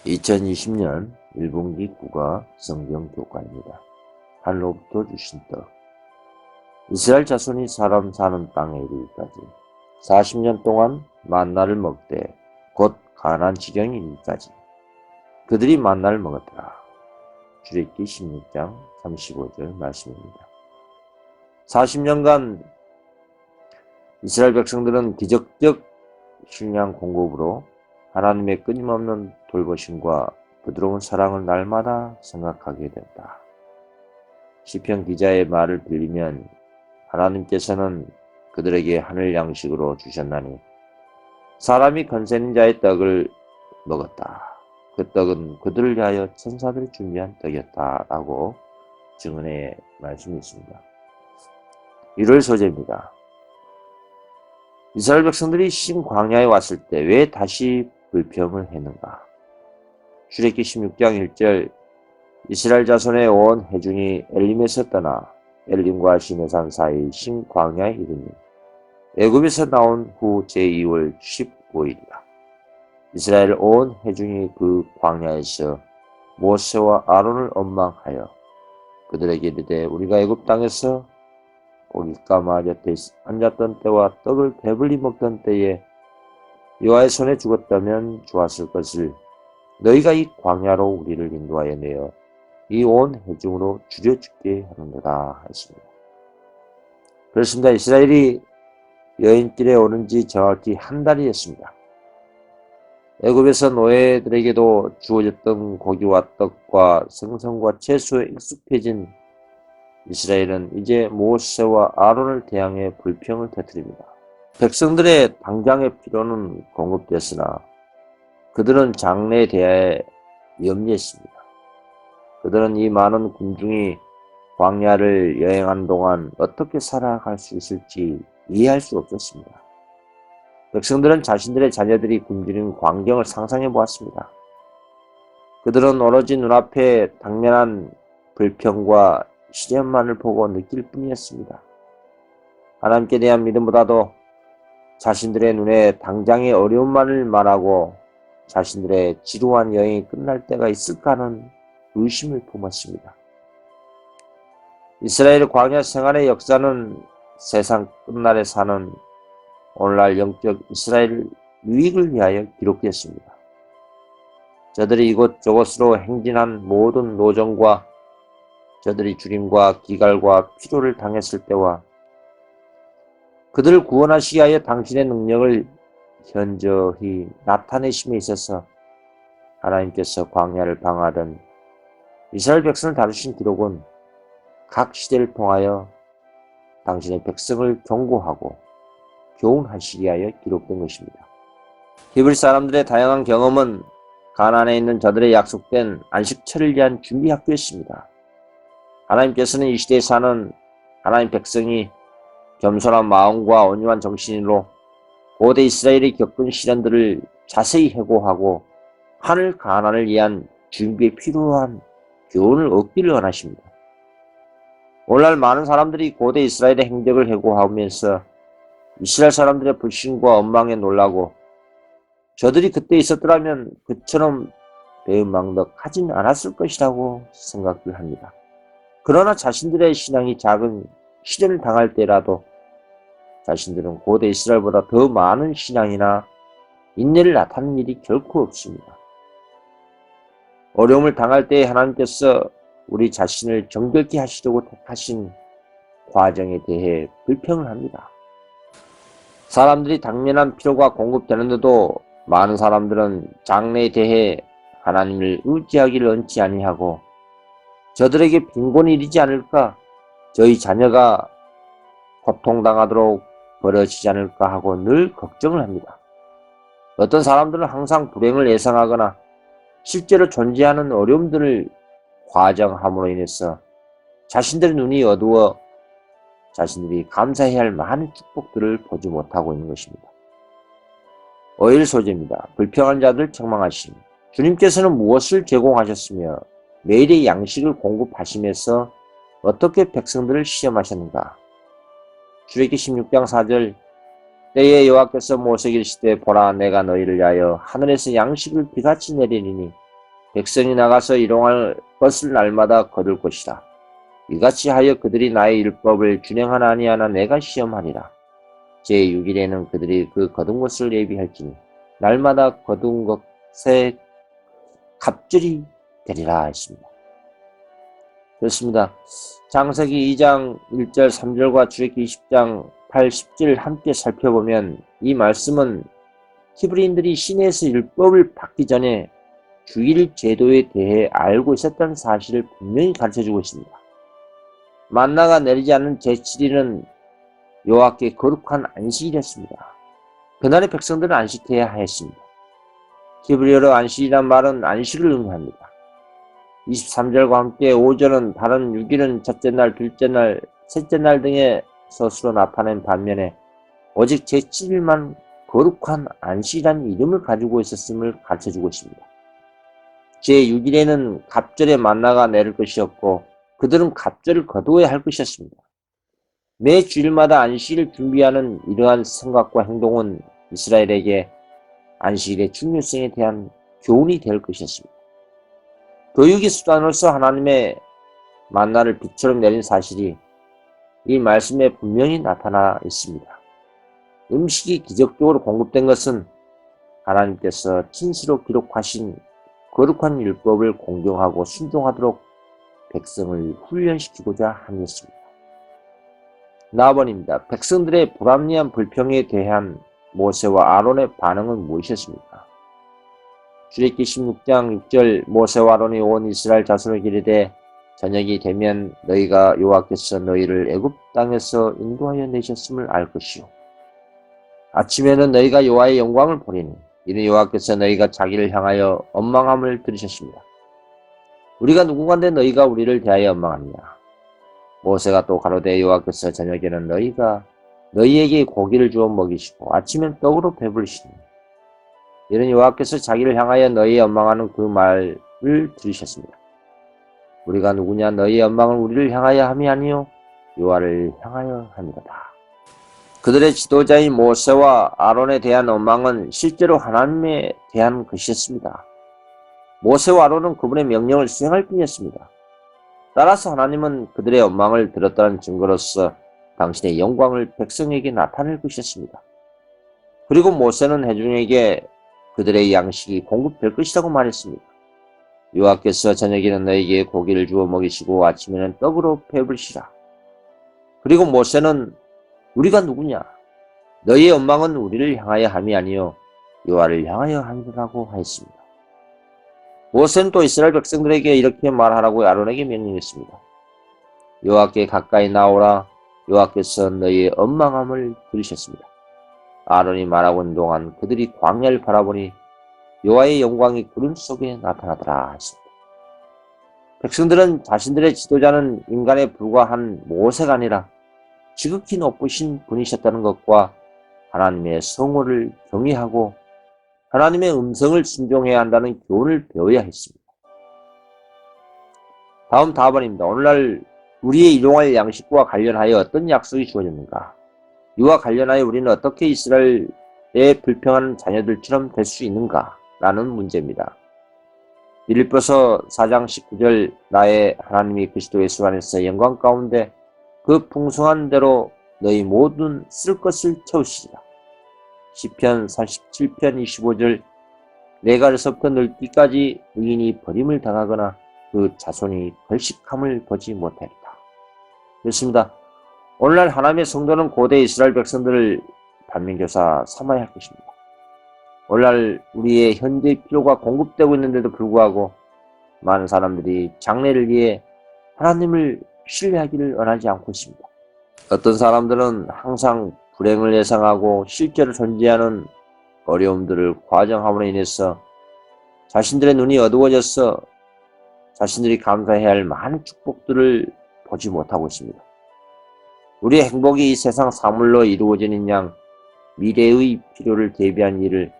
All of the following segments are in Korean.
2020년 1분기 국어 성경 교과입니다. 하늘로부터 주신 떡. 이스라엘 자손이 사람 사는 땅에 이르기까지 40년 동안 만나를 먹되 곧 가나안 지경에 이르기까지 그들이 만나를 먹었더라. 출애굽기 16장 35절 말씀입니다. 40년간 이스라엘 백성들은 기적적 식량 공급으로 하나님의 끊임없는 돌보심과 부드러운 사랑을 날마다 생각하게 된다. 시편 기자의 말을 빌리면 하나님께서는 그들에게 하늘 양식으로 주셨나니 사람이 건세는 자의 떡을 먹었다. 그 떡은 그들을 위하여 천사들이 준비한 떡이었다. 라고 증언의 말씀이 있습니다. 1월 소재입니다. 이스라엘 백성들이 신 광야에 왔을 때 왜 다시 불평을 했는가? 출애굽기 16장 1절 이스라엘 자손의 온 회중이 엘림에서 떠나 엘림과 시내산 사이 신 광야에 이르니 애굽에서 나온 후 제2월 15일이다. 이스라엘 온 회중이 그 광야에서 모세와 아론을 원망하여 그들에게 이르되 우리가 애굽 땅에서 고깃가 마곁에 앉았던 때와 떡을 배불리 먹던 때에 여호와의 손에 죽었다면 좋았을 것을 너희가 이 광야로 우리를 인도하여 내어 이 온 회중으로 죽여 죽게 하는도다 했습니다. 그렇습니다. 이스라엘이 여인길에 오른 지 정확히 한 달이 됐습니다. 애굽에서 노예들에게도 주어졌던 고기와 떡과 생선과 채소에 익숙해진 이스라엘은 이제 모세와 아론을 대항해 불평을 터뜨립니다. 백성들의 당장의 필요는 공급됐으나 그들은 장래에 대해 염려했습니다. 그들은 이 많은 군중이 광야를 여행하는 동안 어떻게 살아갈 수 있을지 이해할 수 없었습니다. 백성들은 자신들의 자녀들이 굶주린 광경을 상상해 보았습니다. 그들은 오로지 눈앞에 당면한 불평과 시련만을 보고 느낄 뿐이었습니다. 하나님께 대한 믿음보다도 자신들의 눈에 당장의 어려움만을 말하고 자신들의 지루한 여행이 끝날 때가 있을까 하는 의심을 품었습니다. 이스라엘 광야 생활의 역사는 세상 끝날에 사는 오늘날 영적 이스라엘 유익을 위하여 기록됐습니다. 저들이 이곳저곳으로 행진한 모든 노정과 저들이 죽임과 기갈과 피로를 당했을 때와 그들을 구원하시기 위하여 당신의 능력을 현저히 나타내심에 있어서 하나님께서 광야를 방하던 이스라엘 백성을 다루신 기록은 각 시대를 통하여 당신의 백성을 경고하고 교훈하시기 위하여 기록된 것입니다. 히브리 사람들의 다양한 경험은 가나안에 있는 저들의 약속된 안식처를 위한 준비 학교였습니다. 하나님께서는 이 시대에 사는 하나님 백성이 겸손한 마음과 온유한 정신으로 고대 이스라엘이 겪은 시련들을 자세히 해고하고 하늘 가나안을 위한 준비에 필요한 교훈을 얻기를 원하십니다. 오늘날 많은 사람들이 고대 이스라엘의 행적을 해고하면서 이스라엘 사람들의 불신과 원망에 놀라고 저들이 그때 있었더라면 그처럼 배은망덕하진 않았을 것이라고 생각을 합니다. 그러나 자신들의 신앙이 작은 시련을 당할 때라도 자신들은 고대 이스라엘보다 더 많은 신앙이나 인내를 나타내는 일이 결코 없습니다. 어려움을 당할 때 하나님께서 우리 자신을 정결케 하시려고 택하신 과정에 대해 불평을 합니다. 사람들이 당면한 필요가 공급되는데도 많은 사람들은 장래에 대해 하나님을 의지하기를 원치 아니하고 저들에게 빈곤이 이르지 않을까, 저희 자녀가 고통당하도록 벌어지지 않을까 하고 늘 걱정을 합니다. 어떤 사람들은 항상 불행을 예상하거나 실제로 존재하는 어려움들을 과정함으로 인해서 자신들의 눈이 어두워 자신들이 감사해야 할 많은 축복들을 보지 못하고 있는 것입니다. 5일 소재입니다. 불평한 자들 책망하심. 주님께서는 무엇을 제공하셨으며 매일의 양식을 공급하시면서 어떻게 백성들을 시험하셨는가? 출애굽기 16장 4절 때에 여호와께서 모세에게 이르시되 보라 내가 너희를 위하여 하늘에서 양식을 비같이 내리리니 백성이 나가서 일용할 것을 날마다 거둘 것이라. 이같이 하여 그들이 나의 율법을 준행하나 아니하나 내가 시험하리라. 제6일에는 그들이 그 거둔 것을 예비할지니 날마다 거둔 것에 갑절이 되리라 했습니다. 그렇습니다. 창세기 2장 1절 3절과 출애굽기 20장 8, 10절 함께 살펴보면 이 말씀은 히브리인들이 시내에서 율법을 받기 전에 주일 제도에 대해 알고 있었다는 사실을 분명히 가르쳐주고 있습니다. 만나가 내리지 않은 제7일은 여호와께 거룩한 안식일이었습니다. 그날의 백성들은 안식해야 하였습니다. 히브리어로 안식이란 말은 안식을 의미합니다. 23절과 함께 5절은 다른 6일은 첫째 날, 둘째 날, 셋째 날 등의 서술로 나타낸 반면에 오직 제7일만 거룩한 안식이라는 이름을 가지고 있었음을 가르쳐주고 있습니다. 제6일에는 갑절에 만나가 내릴 것이었고 그들은 갑절을 거두어야 할 것이었습니다. 매 주일마다 안식일을 준비하는 이러한 생각과 행동은 이스라엘에게 안식일의 중요성에 대한 교훈이 될 것이었습니다. 교육의 수단으로서 하나님의 만나를 빛처럼 내린 사실이 이 말씀에 분명히 나타나 있습니다. 음식이 기적적으로 공급된 것은 하나님께서 친시로 기록하신 거룩한 율법을 공경하고 순종하도록 백성을 훈련시키고자 함이었습니다. 나아번입니다. 백성들의 불합리한 불평에 대한 모세와 아론의 반응은 무엇이었습니까? 출애굽기 16장 6절 모세와 아론이 온 이스라엘 자손에게 이르되 저녁이 되면 너희가 여호와께서 너희를 애굽 땅에서 인도하여 내셨음을 알 것이요 아침에는 너희가 여호와의 영광을 보리니 이는 여호와께서 너희가 자기를 향하여 원망함을 들으셨습니다. 우리가 누군가인데 너희가 우리를 대하여 원망하느냐. 모세가 또 가로되 여호와께서 저녁에는 너희가 너희에게 고기를 주어 먹이시고 아침엔 떡으로 배부르시니 이는 여호와께서 자기를 향하여 너희의 원망하는 그 말을 들으셨습니다. 우리가 누구냐 너희의 원망을 우리를 향하여 함이 아니요 여호와를 향하여 함이로다. 그들의 지도자인 모세와 아론에 대한 원망은 실제로 하나님에 대한 것이었습니다. 모세와 아론은 그분의 명령을 수행할 뿐이었습니다. 따라서 하나님은 그들의 원망을 들었다는 증거로서 당신의 영광을 백성에게 나타낼 것이었습니다. 그리고 모세는 회중에게 그들의 양식이 공급될 것이라고 말했습니다. 여호와께서 저녁에는 너에게 고기를 주어 먹이시고 아침에는 떡으로 배부르시라. 그리고 모세는 우리가 누구냐? 너희의 원망은 우리를 향하여 함이 아니요 여호와를 향하여 함이라고 하였습니다. 모세는 또 이스라엘 백성들에게 이렇게 말하라고 아론에게 명령했습니다. 여호와께 가까이 나오라. 여호와께서 너희의 원망함을 들으셨습니다. 아론이 말하고 있는 동안 그들이 광야를 바라보니 여호와의 영광이 구름 속에 나타나더라 했습니다. 백성들은 자신들의 지도자는 인간에 불과한 모세가 아니라 지극히 높으신 분이셨다는 것과 하나님의 성호를 경외하고 하나님의 음성을 순종해야 한다는 교훈을 배워야 했습니다. 다음 4번입니다. 오늘날 우리의 일용할 양식과 관련하여 어떤 약속이 주어졌는가? 이와 관련하여 우리는 어떻게 이스라엘의 불평하는 자녀들처럼 될 수 있는가? 라는 문제입니다. 빌립보서 4장 19절 나의 하나님이 그리스도 예수 안에서 영광 가운데 그 풍성한 대로 너희 모든 쓸 것을 채우시리라. 시편 37편 25절 내가 어려서부터 늙기까지 의인이 버림을 당하거나 그 자손이 걸식함을 보지 못하리라. 그렇습니다. 오늘날 하나님의 성도는 고대 이스라엘 백성들을 반면교사 삼아야 할 것입니다. 오늘날 우리의 현재의 필요가 공급되고 있는데도 불구하고 많은 사람들이 장래를 위해 하나님을 신뢰하기를 원하지 않고 있습니다. 어떤 사람들은 항상 불행을 예상하고 실제로 존재하는 어려움들을 과정함으로 인해서 자신들의 눈이 어두워져서 자신들이 감사해야 할 많은 축복들을 보지 못하고 있습니다. 우리의 행복이 이 세상 사물로 이루어지는 양 미래의 필요를 대비한 일을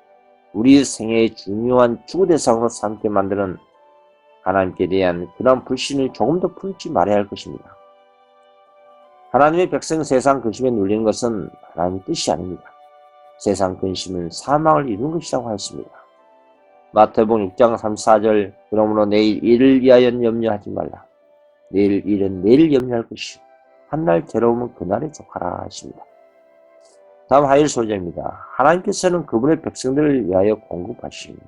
우리 생애의 중요한 추구대상으로 삼게 만드는 하나님께 대한 그런 불신을 조금 더 품지 말아야 할 것입니다. 하나님의 백성 세상 근심에 눌리는 것은 하나님의 뜻이 아닙니다. 세상 근심은 사망을 이루는 것이라고 하였습니다. 마태복음 6장 34절 그러므로 내일 일을 위하여 염려하지 말라. 내일 일은 내일 염려할 것이요 한날 괴로움은 그날에 족하라 하십니다. 다음 하일 소재입니다. 하나님께서는 그분의 백성들을 위하여 공급하십니다.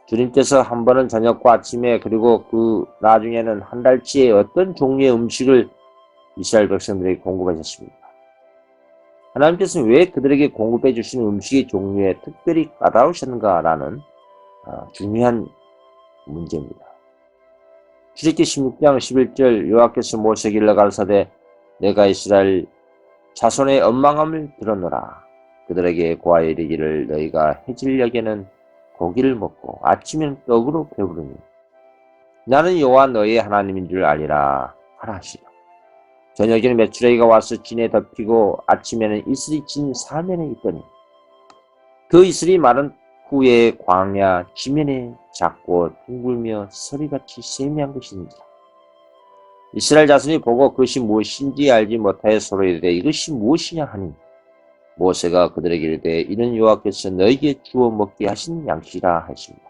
주님께서 한 번은 저녁과 아침에 그리고 그 나중에는 한 달치의 어떤 종류의 음식을 이스라엘 백성들에게 공급하셨습니다. 하나님께서는 왜 그들에게 공급해 주신 음식의 종류에 특별히 까다로우셨는가라는 중요한 문제입니다. 출애굽기 16장 11절 여호와께서 모세에게 일러 가라사대 내가 이스라엘 자손의 원망함을 들었노라. 그들에게 고하여 이르기를 너희가 해질녘에는 고기를 먹고 아침에는 떡으로 배부르니 나는 여호와 너희의 하나님인 줄 알리라 하라 하시라. 저녁에는 메추라기가 와서 진에 덮이고 아침에는 이슬이 진 사면에 있더니 그 이슬이 마른 후에 광야 지면에 작고 둥글며 서리같이 세미한 것인지 이스라엘 자손이 보고 그것이 무엇인지 알지 못하여 서로 이르되 이것이 무엇이냐 하니 모세가 그들에게 이르되 이는 여호와께서 너희에게 주어 먹게 하신 양식이라 하십니다.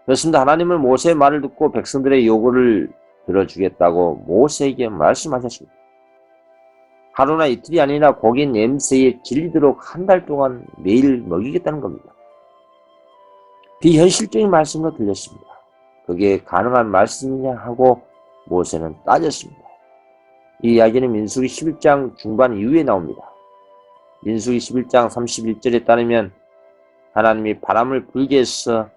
그렇습니다. 하나님은 모세의 말을 듣고 백성들의 요구를 들어주겠다고 모세에게 말씀하셨습니다. 하루나 이틀이 아니라 고기 냄새에 질리도록 한 달 동안 매일 먹이겠다는 겁니다. 비현실적인 말씀으로 들렸습니다. 그게 가능한 말씀이냐 하고 모세는 따졌습니다. 이 이야기는 민수기 11장 중반 이후에 나옵니다. 민수기 11장 31절에 따르면 하나님이 바람을 불게 해서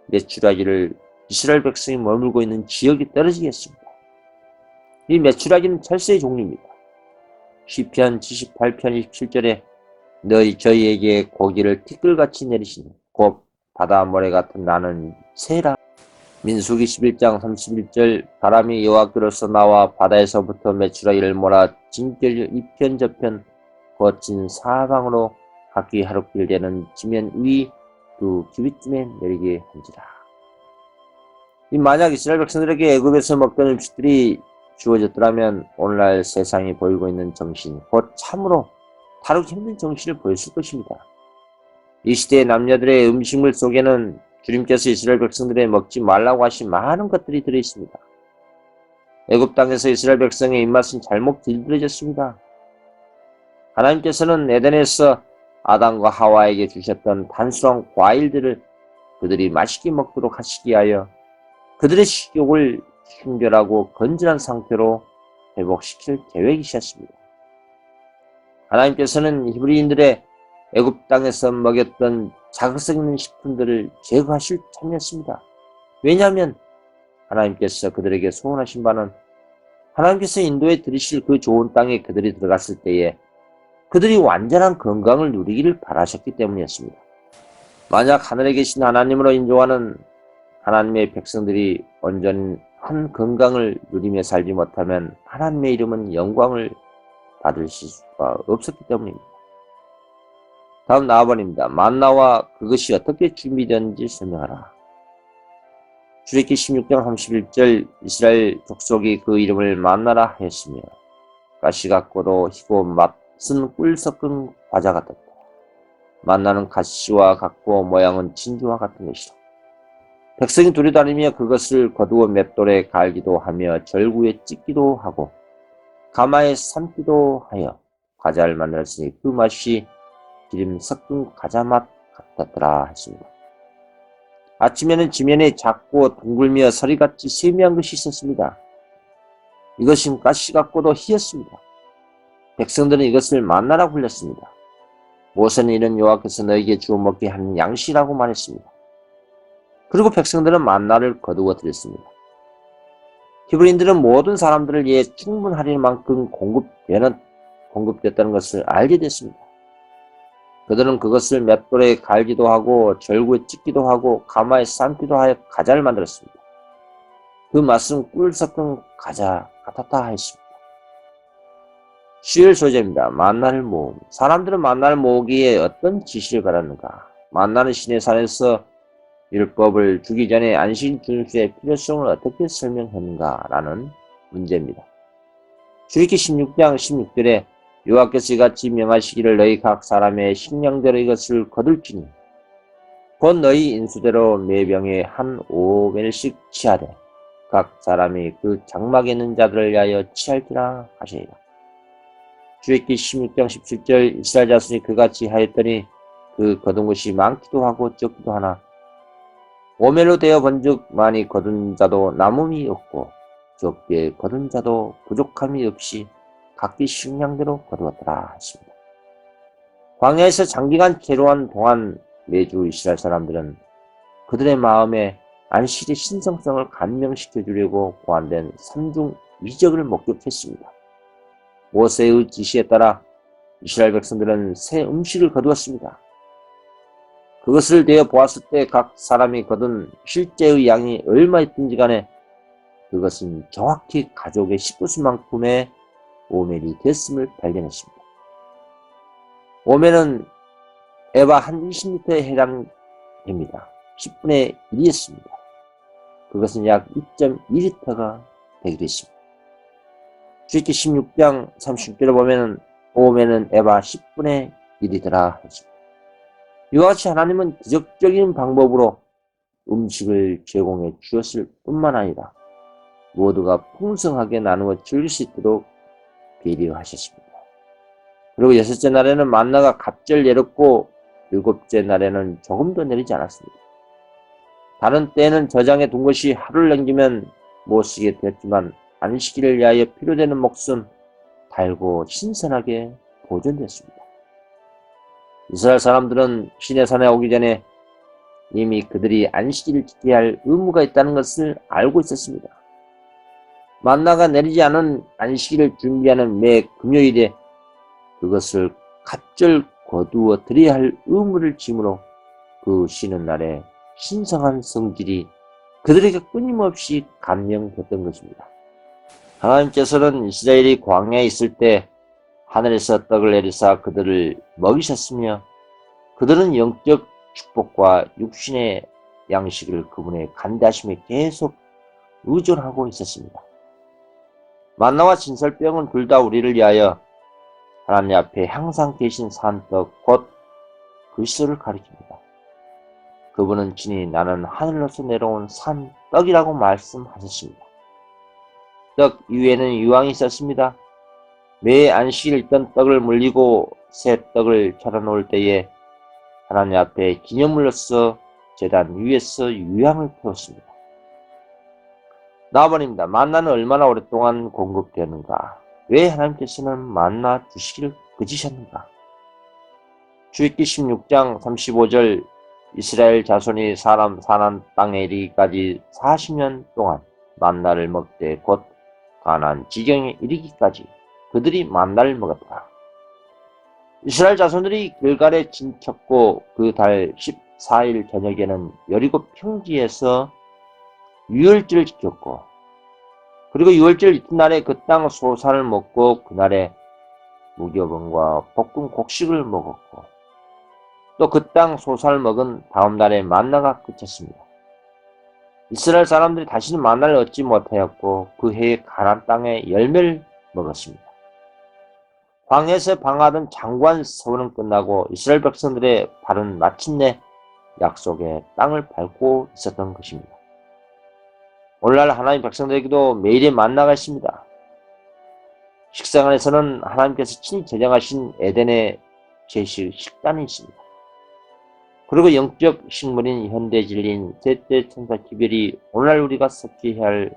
메추라기를 이스라엘 백성이 머물고 있는 지역이 떨어지게 했습니다. 이 메추라기는 철새의 종류입니다. 시편 78편 27절에 너희 저희에게 고기를 티끌같이 내리시니 곧 바다 모래 같은 나는 새라. 민수기 11장 31절 바람이 여호와께로서 나와 바다에서부터 메추라기를 몰아 진결 이편 저편 거친 사방으로 각기 하루길 되는 지면 위 두 규빗쯤에 내리게 한지라. 만약 이스라엘 백성들에게 애굽에서 먹던 음식들이 주어졌더라면 오늘날 세상이 보이고 있는 정신, 곧 참으로 다루기 힘든 정신을 보였을 것입니다. 이 시대의 남녀들의 음식물 속에는 주님께서 이스라엘 백성들에 먹지 말라고 하신 많은 것들이 들어있습니다. 애굽 땅에서 이스라엘 백성의 입맛은 잘못 길들여졌습니다. 하나님께서는 에덴에서 아담과 하와에게 주셨던 단순한 과일들을 그들이 맛있게 먹도록 하시기 위하여 그들의 식욕을 순결하고 건전한 상태로 회복시킬 계획이셨습니다. 하나님께서는 히브리인들의 애굽 땅에서 먹였던 자극성 있는 식품들을 제거하실 참이었습니다. 왜냐하면 하나님께서 그들에게 소원하신 바는 하나님께서 인도에 들이실 그 좋은 땅에 그들이 들어갔을 때에 그들이 완전한 건강을 누리기를 바라셨기 때문이었습니다. 만약 하늘에 계신 하나님으로 인정하는 하나님의 백성들이 온전한 건강을 누리며 살지 못하면 하나님의 이름은 영광을 받을 수가 없었기 때문입니다. 다음 나아번입니다. 만나와 그것이 어떻게 준비되었는지 설명하라. 출애굽기 16장 31절 이스라엘 족속이 그 이름을 만나라 하였으며 가시 같고도 희고 맛은 꿀 섞은 과자 같았다. 만나는 가시와 같고 모양은 진주와 같은 것이라. 백성이 두려다니며 그것을 거두어 맷돌에 갈기도 하며 절구에 찢기도 하고 가마에 삶기도 하여 과자를 만들었으니 그 맛이 기름 섞은 과자 맛 같았더라 했습니다. 아침에는 지면에 작고 둥글며 서리같이 세미한 것이 있었습니다. 이것은 가시 같고도 희었습니다. 백성들은 이것을 만나라고 불렸습니다. 모세는 이는 여호와께서 너에게 주어 먹게 하는 양식이라고 말했습니다. 그리고 백성들은 만나를 거두어 드렸습니다. 히브리인들은 모든 사람들을 위해 충분할 만큼 공급됐다는 것을 알게 됐습니다. 그들은 그것을 맷돌에 갈기도 하고 절구에 찢기도 하고 가마에 삶기도 하여 과자를 만들었습니다. 그 맛은 꿀 섞은 과자 같았다 했습니다. 수요일 소재입니다. 만나를 모음. 사람들은 만나를 모으기에 어떤 지시를 받았는가? 만나는 시내 산에서 율법을 주기 전에 안식 준수의 필요성을 어떻게 설명했는가? 라는 문제입니다. 출애굽기 16장 16절에 여호와께서 이같이 명하시기를 너희 각 사람의 식량대로 이것을 거둘지니 곧 너희 인수대로 매병에 한 오멜씩 취하되 각 사람이 그 장막에 있는 자들을 위하여 취할지라 하시니라. 출애굽기 16장 17절 이스라엘 자손이 그같이 하였더니 그 거둔 것이 많기도 하고 적기도 하나 오멜로 되어 본즉 많이 거둔 자도 남음이 없고 적게 거둔 자도 부족함이 없이 각기 식량대로 거두었더라 하십니다. 광야에서 장기간 괴로운 동안 매주 이스라엘 사람들은 그들의 마음에 안식일의 신성성을 감명시켜 주려고 고안된 삼중 이적을 목격했습니다. 모세의 지시에 따라 이스라엘 백성들은 새 음식을 거두었습니다. 그것을 대어 보았을 때 각 사람이 거둔 실제의 양이 얼마였든지 간에 그것은 정확히 가족의 식구수만큼의 오멜이 됐음을 발견했습니다. 오멜은 에바 한 20리터에 해당됩니다. 10분의 1이었습니다. 그것은 약 2.2리터가 되기도 했습니다. 출애굽기 16장 36절에 보면 오멜은 에바 10분의 1이더라 했습니다. 이와 같이 하나님은 기적적인 방법으로 음식을 제공해 주었을 뿐만 아니라 모두가 풍성하게 나누어 즐길 수 있도록 배려하셨습니다. 그리고 여섯째 날에는 만나가 갑절 내렸고 일곱째 날에는 조금도 내리지 않았습니다. 다른 때에는 저장해 둔 것이 하루를 넘기면 못 쓰게 되었지만 안식일을 위하여 필요되는 몫은 달고 신선하게 보존되었습니다. 이스라엘 사람들은 시내산에 오기 전에 이미 그들이 안식일을 지켜야 할 의무가 있다는 것을 알고 있었습니다. 만나가 내리지 않은 안식일을 준비하는 매 금요일에 그것을 갑절 거두어 드려야 할 의무를 짐으로 그 쉬는 날에 신성한 성질이 그들에게 끊임없이 감명됐던 것입니다. 하나님께서는 이스라엘이 광야에 있을 때 하늘에서 떡을 내리사 그들을 먹이셨으며 그들은 영적 축복과 육신의 양식을 그분의 간대하심에 계속 의존하고 있었습니다. 만나와 진설병은 둘 다 우리를 위하여 하나님 앞에 항상 계신 산떡 곧 그리스도를 가리킵니다. 그분은 친히 나는 하늘로서 내려온 산떡이라고 말씀하셨습니다. 떡 이외에는 유황이 있었습니다. 매 안식일 있던 떡을 물리고 새 떡을 차려놓을 때에 하나님 앞에 기념물로서 제단 위에서 유향을 태웠습니다. 나아버립니다. 만나는 얼마나 오랫동안 공급되었는가? 왜 하나님께서는 만나 주시기를 그지셨는가? 출애굽기 16장 35절 이스라엘 자손이 사람 사는 땅에 이르기까지 40년 동안 만나를 먹되 곧 가나안 지경에 이르기까지 그들이 만나를 먹었다. 이스라엘 자손들이 길갈에 진쳤고 그 달 14일 저녁에는 여리고 평지에서 유월절을 지켰고 그리고 유월절 이튿날에 그 땅 소산을 먹고 그날에 무교병과 볶은 곡식을 먹었고 또 그 땅 소산을 먹은 다음 날에 만나가 그쳤습니다. 이스라엘 사람들이 다시는 만나를 얻지 못하였고 그 해에 가나안 땅의 열매를 먹었습니다. 광야에서 방하던 장관 서원은 끝나고 이스라엘 백성들의 발은 마침내 약속의 땅을 밟고 있었던 것입니다. 오늘날 하나님 백성들에게도 매일의 만나가 있습니다. 식생활에서는 하나님께서 친히 제정하신 에덴의 제식 식단이 있습니다. 그리고 영적 식물인 현대 진리인 셋째 천사 기별이 오늘날 우리가 섭취해야 할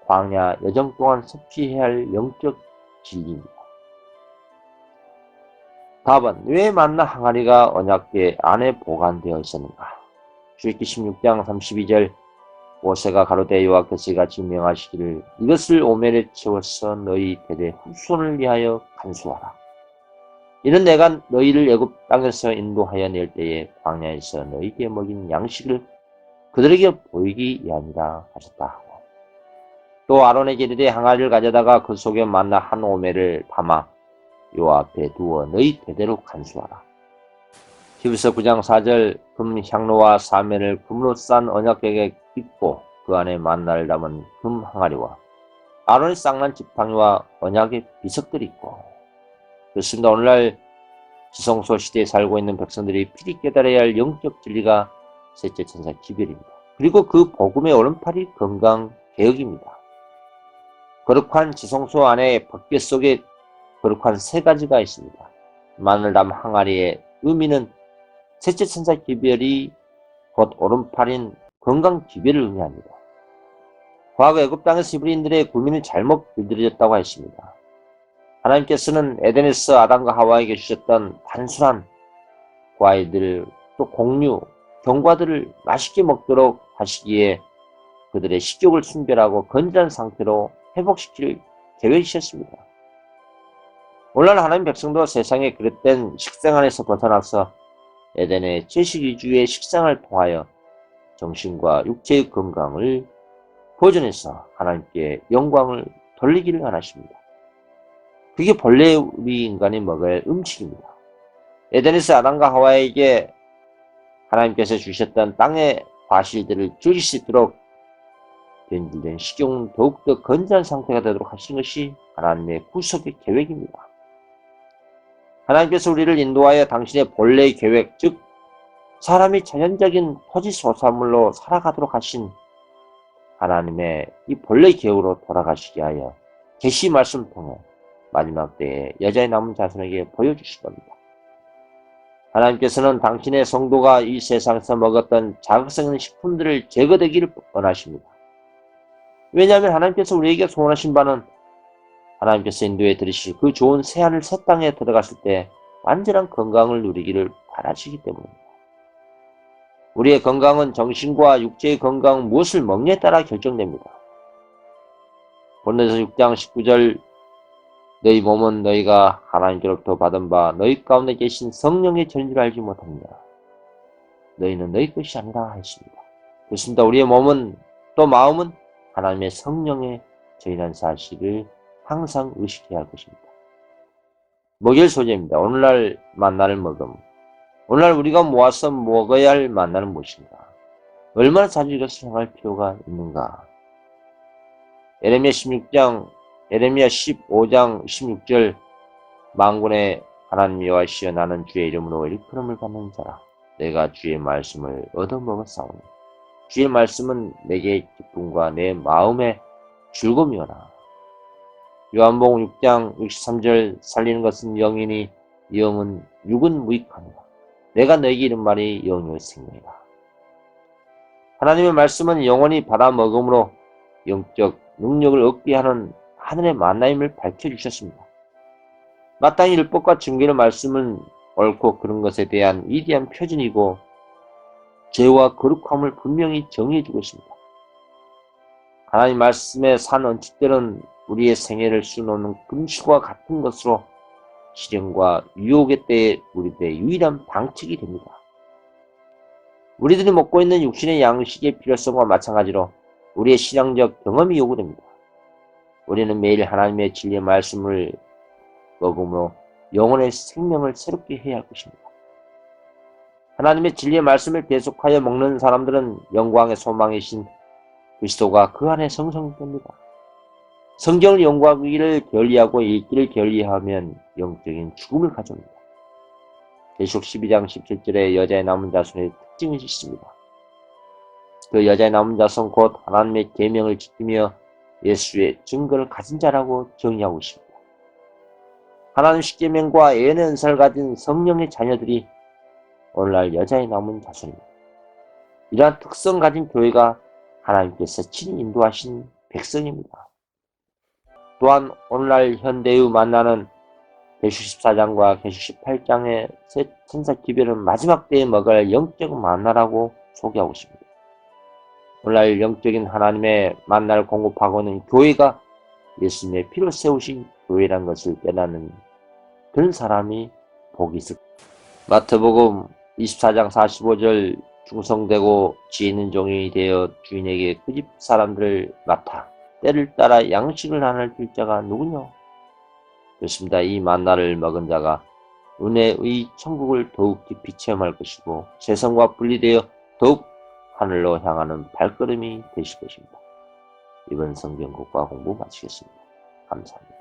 광야 여정 동안 섭취해야 할 영적 진리입니다. 답은 왜 만나 항아리가 언약궤 안에 보관되어 있었는가? 출애굽기 16장 32절 모세가 가로되 여호와께서 이같이 명하시기를 이것을 오멜에 채워서 너희 대대 후손을 위하여 간수하라. 이는 내가 너희를 애굽 땅에서 인도하여 낼 때에 광야에서 너희에게 먹인 양식을 그들에게 보이기 위함이라 하셨다. 또 아론에게 이르되 항아리를 가져다가 그 속에 만나 한 오멜을 담아 여호와 앞에 두어 너희 대대로 간수하라. 히브리서 9장 4절 금 향로와 사면을 금으로 싼 언약궤에 빚고 그 안에 만나를 담은 금 항아리와 아론의 쌍난 지팡이와 언약의 비석들이 있고 그렇습니다. 오늘날 지성소 시대에 살고 있는 백성들이 필히 깨달아야 할 영적 진리가 셋째 천사 기별입니다. 그리고 그 복음의 오른팔이 건강개혁입니다. 거룩한 지성소 안에 법궤 속에 거룩한 세 가지가 있습니다. 마늘담 항아리의 의미는 셋째 천사 기별이 곧 오른팔인 건강 기별을 의미합니다. 과거 애굽 땅에서 히브리인들의 구민이 잘못 길들여졌다고 했습니다. 하나님께서는 에덴에서 아담과 하와에게 주셨던 단순한 과일들, 또 곡류, 견과들을 맛있게 먹도록 하시기에 그들의 식욕을 순결하고 건전한 상태로 회복시킬 계획이셨습니다. 오늘날 하나님 백성도 세상의 그릇된 식생 안에서 벗어나서 에덴의 채식 위주의 식상을 통하여 정신과 육체의 건강을 보존해서 하나님께 영광을 돌리기를 원하십니다. 그게 본래 우리 인간이 먹을 음식입니다. 에덴에서 아담과 하와에게 하나님께서 주셨던 땅의 과실들을 줄일 수 있도록 변질된 식용은 더욱더 건전한 상태가 되도록 하신 것이 하나님의 구속의 계획입니다. 하나님께서 우리를 인도하여 당신의 본래의 계획, 즉 사람이 자연적인 토지 소산물로 살아가도록 하신 하나님의 이 본래의 계획으로 돌아가시게 하여 계시 말씀을 통해 마지막 때에 여자의 남은 자손에게 보여주실 겁니다. 하나님께서는 당신의 성도가 이 세상에서 먹었던 자극성 있는 식품들을 제거되기를 원하십니다. 왜냐하면 하나님께서 우리에게 소원하신 바는 하나님께서 인도해 들으실 그 좋은 새하늘 새 땅에 들어갔을 때 완전한 건강을 누리기를 바라시기 때문입니다. 우리의 건강은 정신과 육체의 건강 무엇을 먹느냐에 따라 결정됩니다. 본문에서 6장 19절 너희 몸은 너희가 하나님께로부터 받은 바 너희 가운데 계신 성령의 전지를 알지 못합니다. 너희는 너희 것이 아니라 하십니다. 그렇습니다. 우리의 몸은 또 마음은 하나님의 성령의 전이라는 사실을 항상 의식해야 할 것입니다. 목요일 소재입니다. 오늘날 만나를 먹음. 오늘날 우리가 모아서 먹어야 할 만나는 무엇인가? 얼마나 자주 이것을 행할 필요가 있는가? 에레미야 15장 16절 만군의 하나님 여호와시여 나는 주의 이름으로 일컬음을 받는 자라. 내가 주의 말씀을 얻어먹었사오니 주의 말씀은 내게 기쁨과 내 마음의 즐거움이오라. 요한복음 6장 63절 살리는 것은 영이니 영은 육은 무익하니라. 내가 너에게 이른 말이 영이요 생명이라. 하나님의 말씀은 영원히 받아먹음으로 영적 능력을 얻게 하는 하늘의 만나임을 밝혀주셨습니다. 마땅히 율법과 증거의 말씀은 옳고 그른 것에 대한 위대한 표준이고 죄와 거룩함을 분명히 정의해주고 있습니다. 하나님 말씀의 산 원칙들은 우리의 생애를 수놓는 금수와 같은 것으로 실현과 유혹의 때에 우리들의 유일한 방책이 됩니다. 우리들이 먹고 있는 육신의 양식의 필요성과 마찬가지로 우리의 신앙적 경험이 요구됩니다. 우리는 매일 하나님의 진리의 말씀을 먹음으로 영혼의 생명을 새롭게 해야 할 것입니다. 하나님의 진리의 말씀을 계속하여 먹는 사람들은 영광의 소망이신 그리스도가 그 안에 성성됩니다. 성경을 연구하기를 결의하고 읽기를 결의하면 영적인 죽음을 가져옵니다. 계시록 12장 17절에 여자의 남은 자손의 특징이 있습니다. 그 여자의 남은 자손 곧 하나님의 계명을 지키며 예수의 증거를 가진 자라고 정의하고 있습니다. 하나님 십계명과 예언의 은사를 가진 성령의 자녀들이 오늘날 여자의 남은 자손입니다. 이러한 특성 가진 교회가 하나님께서 친히 인도하신 백성입니다. 또한 오늘날 현대의 만나는 계시록 14장과 계시록 18장의 새 천사 기별은 마지막 때에 먹을 영적 만나라고 소개하고 있습니다. 오늘날 영적인 하나님의 만나를 공급하고 있는 교회가 예수님의 피로 세우신 교회라는 것을 깨닫는 그런 사람이 복이 있을 마태복음 24장 45절 충성되고 지혜 있는 종이 되어 주인에게 그 집 사람들을 맡아 때를 따라 양식을 나눌 자가 누구냐? 그렇습니다. 이 만나를 먹은 자가 은혜의 천국을 더욱 깊이 체험할 것이고 세상과 분리되어 더욱 하늘로 향하는 발걸음이 되실 것입니다. 이번 성경국과 공부 마치겠습니다. 감사합니다.